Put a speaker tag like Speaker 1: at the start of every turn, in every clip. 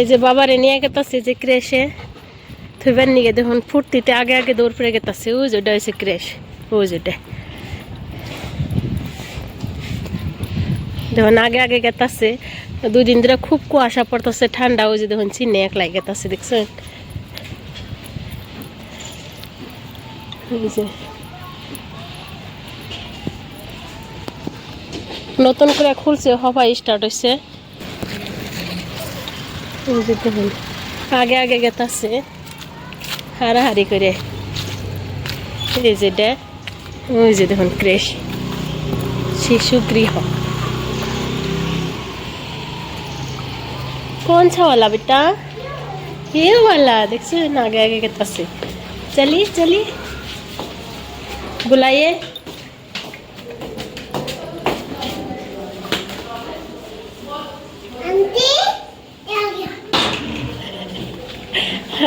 Speaker 1: এই যে বাবারে নিয়ে গেতাছে যে ক্রেশে থইবার নিয়ে দেখুন ফুর্তিতে আগে আগে দৌড় ফিরে গেতাছে। ওই যেটা হয়েছে ক্রেশ, ওই যেটা দেখুন আগে আগে গেতাছে। 2 দিন ধরে খুব কুয়াশা পড়তেছে, ঠান্ডা। ওই যে দেখুন চিনে একলাই গেতাছে, দেখছেন? এই যে নতুন করে খুলছে, হওয়া স্টার্ট হয়েছে। এই যে দেখুন আগে আগে গেতাছে হারাহারি করে। এই যেটা ওই যে দেখুন ক্রেশ, শিশু गृह। कौन सा वाला बेटा? ये वाला देखिए ना, आगे आगे कितना से। चलिए चलिए बुलाइए।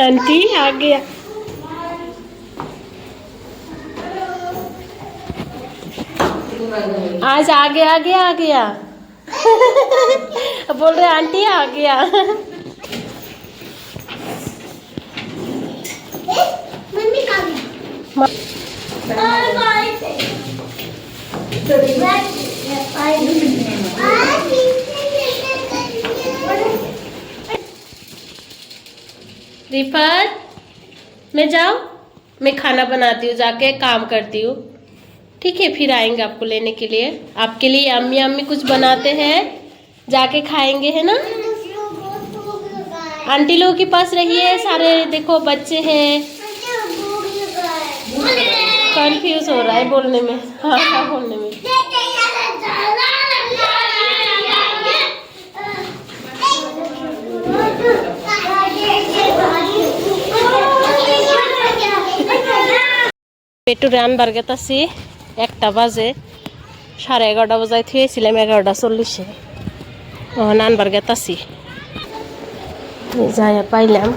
Speaker 1: आंटी आ गया। आज आ गया आ गया आ गया। बोल रहे आंटी आ गया।
Speaker 2: मम्मी कहाँ
Speaker 1: रिफत, मैं जाऊँ? मैं खाना बनाती हूँ, जाके काम करती हूँ, ठीक है? फिर आएंगे आपको लेने के लिए। आपके लिए अम्मी अम्मी कुछ बनाते हैं, जाके खाएंगे, है ना? आंटी लोगों के पास रहिए, सारे देखो बच्चे हैं। कंफ्यूज हो रहा है बोलने में। हाँ हाँ बोलने में। পেটুরে আনবার গেতাছি, 1টা বাজে। 11:30 বাজায় থুয়েছিলাম 11:40-এ। আনবার গেতাছি, যাই পাইলাম।